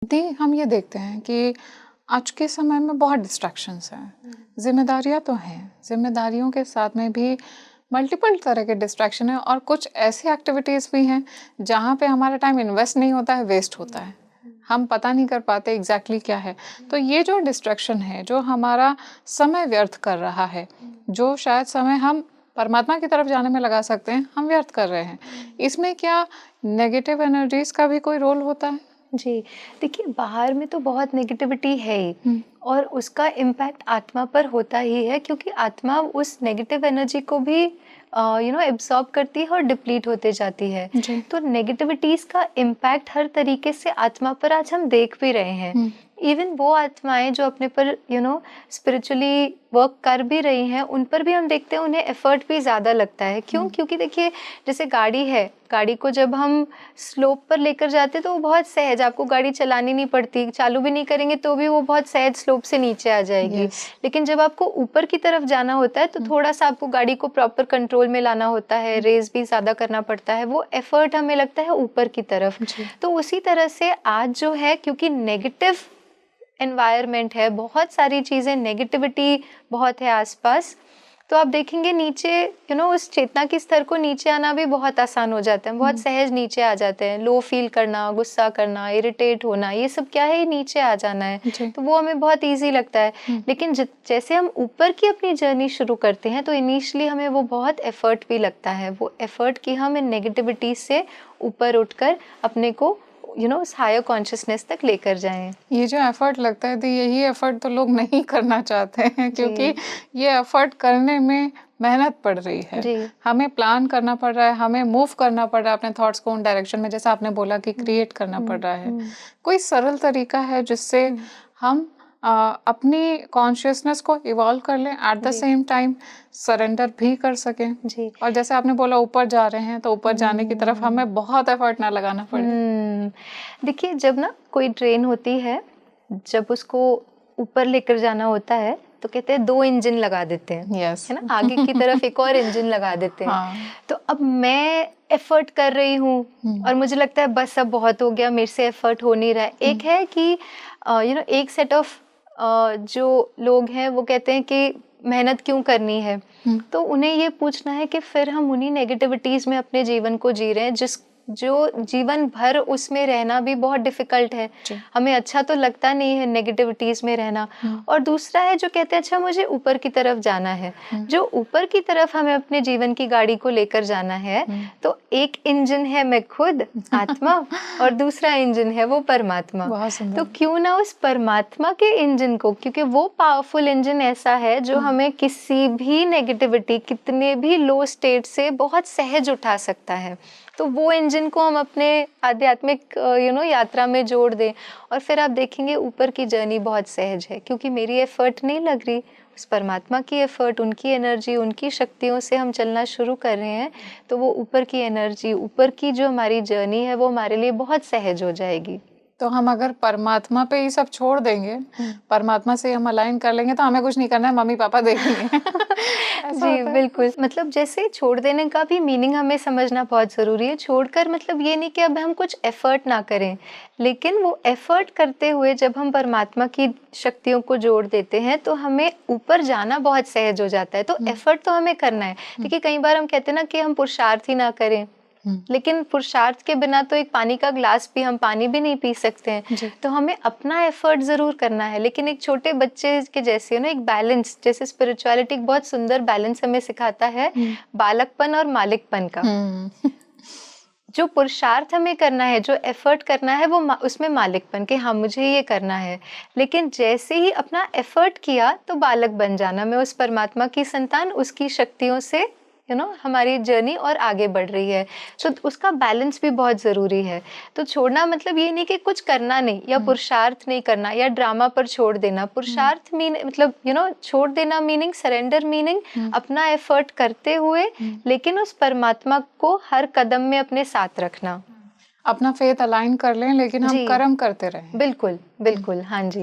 दी हम ये देखते हैं कि आज के समय में बहुत डिस्ट्रैक्शंस हैं। जिम्मेदारियां तो हैं, जिम्मेदारियों के साथ में भी मल्टीपल तरह के डिस्ट्रैक्शन है और कुछ ऐसी एक्टिविटीज़ भी हैं जहाँ पे हमारा टाइम इन्वेस्ट नहीं होता है, वेस्ट होता है, हम पता नहीं कर पाते एग्जैक्टली क्या है। तो ये जो डिस्ट्रैक्शन है, जो हमारा समय व्यर्थ कर रहा है, जो शायद समय हम परमात्मा की तरफ जाने में लगा सकते हैं, हम व्यर्थ कर रहे हैं। इसमें क्या नेगेटिव एनर्जीज का भी कोई रोल होता है? जी, देखिए बाहर में तो बहुत नेगेटिविटी है ही और उसका इम्पैक्ट आत्मा पर होता ही है, क्योंकि आत्मा उस नेगेटिव एनर्जी को भी एब्सॉर्ब करती है और डिप्लीट होते जाती है। तो नेगेटिविटीज का इम्पैक्ट हर तरीके से आत्मा पर आज हम देख भी रहे हैं। इवन वो आत्माएं जो अपने पर स्पिरिचुअली वर्क कर भी रही हैं, उन पर भी हम देखते हैं उन्हें एफर्ट भी ज़्यादा लगता है। क्यों? क्योंकि देखिए जैसे गाड़ी है, गाड़ी को जब हम स्लोप पर लेकर जाते हैं तो वो बहुत सहज, आपको गाड़ी चलानी नहीं पड़ती, चालू भी नहीं करेंगे तो भी वो बहुत सहज स्लोप से नीचे आ जाएगी। लेकिन जब आपको ऊपर की तरफ जाना होता है तो थोड़ा सा आपको गाड़ी को प्रॉपर कंट्रोल में लाना होता है, रेस भी ज़्यादा करना पड़ता है, वो एफर्ट हमें लगता है ऊपर की तरफ। तो उसी तरह से आज जो है, क्योंकि नेगेटिव एनवायरनमेंट है, बहुत सारी चीज़ें, नेगेटिविटी बहुत है आसपास, तो आप देखेंगे नीचे उस चेतना के स्तर को नीचे आना भी बहुत आसान हो जाता है, बहुत सहज नीचे आ जाते हैं। लो फील करना, गुस्सा करना, इरिटेट होना, ये सब क्या है, नीचे आ जाना है, तो वो हमें बहुत इजी लगता है। लेकिन जैसे हम ऊपर की अपनी जर्नी शुरू करते हैं तो इनिशियली हमें वो बहुत एफर्ट भी लगता है, वो एफर्ट कि हम इन नेगेटिविटी से ऊपर उठकर अपने को उस हायर कॉन्शियसनेस तक लेकर जाएं। ये जो एफर्ट लगता है, तो यही एफर्ट तो लोग नहीं करना चाहते हैं, क्योंकि ये एफर्ट करने में मेहनत पड़ रही है, हमें प्लान करना पड़ रहा है, हमें मूव करना पड़ रहा है अपने थॉट्स को उन डायरेक्शन में, जैसा आपने बोला कि क्रिएट करना पड़ रहा है। कोई सरल तरीका है जिससे हम अपनी कॉन्शियसनेस को इवॉल्व कर लें, at the same time surrender भी कर सकें? और जैसे आपने बोला ऊपर जा रहे हैं, तो ऊपर जाने की तरफ हमें बहुत एफर्ट ना लगाना पड़े। देखिए जब ना कोई ट्रेन होती है, जब उसको ऊपर लेकर जाना होता है तो कहते हैं 2 इंजन लगा देते हैं, है ना, आगे की तरफ एक और इंजन लगा देते हैं। तो अब मैं एफर्ट कर रही हूँ और मुझे लगता है बस अब बहुत हो गया, मेरे से एफर्ट हो नहीं रहा है। एक है कि एक सेट ऑफ जो लोग हैं वो कहते हैं कि मेहनत क्यों करनी है, तो उन्हें ये पूछना है कि फिर हम उन्हीं नेगेटिविटीज में अपने जीवन को जी रहे हैं, जो जीवन भर उसमें रहना भी बहुत डिफिकल्ट है, हमें अच्छा तो लगता नहीं है नेगेटिविटीज में रहना। और दूसरा है जो कहते हैं अच्छा मुझे ऊपर की तरफ जाना है, जो ऊपर की तरफ हमें अपने जीवन की गाड़ी को लेकर जाना है, तो एक इंजन है मैं खुद, आत्मा, और दूसरा इंजन है वो परमात्मा। तो क्यों ना उस परमात्मा के इंजन को, क्योंकि वो पावरफुल इंजन ऐसा है जो हमें किसी भी नेगेटिविटी, कितने भी लो स्टेट से बहुत सहज उठा सकता है, तो वो इंजन को हम अपने आध्यात्मिक यात्रा में जोड़ दें और फिर आप देखेंगे ऊपर की जर्नी बहुत सहज है, क्योंकि मेरी एफर्ट नहीं लग रही, उस परमात्मा की एफर्ट, उनकी एनर्जी, उनकी शक्तियों से हम चलना शुरू कर रहे हैं, तो वो ऊपर की एनर्जी, ऊपर की जो हमारी जर्नी है वो हमारे लिए बहुत सहज हो जाएगी। तो हम अगर परमात्मा पे ही सब छोड़ देंगे, परमात्मा से हम अलाइन कर लेंगे, तो हमें कुछ नहीं करना है, मम्मी पापा देखेंगे। जी बिल्कुल, मतलब जैसे छोड़ देने का भी मीनिंग हमें समझना बहुत ज़रूरी है। छोड़कर मतलब ये नहीं कि अब हम कुछ एफर्ट ना करें, लेकिन वो एफर्ट करते हुए जब हम परमात्मा की शक्तियों को जोड़ देते हैं तो हमें ऊपर जाना बहुत सहज हो जाता है। तो एफर्ट तो हमें करना है। देखिए कई बार हम कहते हैं ना कि हम पुरुषार्थ ही ना करें, लेकिन पुरुषार्थ के बिना तो एक पानी का ग्लास भी, हम पानी भी नहीं पी सकते हैं। तो हमें अपना एफर्ट जरूर करना है, लेकिन एक छोटे बच्चे के जैसे एक बैलेंस, जैसे स्पिरिचुअलिटी बहुत सुंदर बैलेंस हमें सिखाता है, बालकपन और मालिकपन का। जो पुरुषार्थ हमें करना है, जो एफर्ट करना है, वो उसमें मालिकपन के, हाँ मुझे ये करना है, लेकिन जैसे ही अपना एफर्ट किया तो बालक बन जाना, मैं उस परमात्मा की संतान, उसकी शक्तियों से हमारी जर्नी और आगे बढ़ रही है। तो उसका बैलेंस भी बहुत ज़रूरी है। तो छोड़ना मतलब ये नहीं कि कुछ करना नहीं, या पुरुषार्थ नहीं करना, या ड्रामा पर छोड़ देना। पुरुषार्थ मतलब छोड़ देना मीनिंग सरेंडर, मीनिंग अपना एफर्ट करते हुए, लेकिन उस परमात्मा को हर कदम में अपने साथ रखना, अपना फेथ अलाइन कर लें, लेकिन हम कर्म करते रहें। बिल्कुल बिल्कुल, हाँ जी।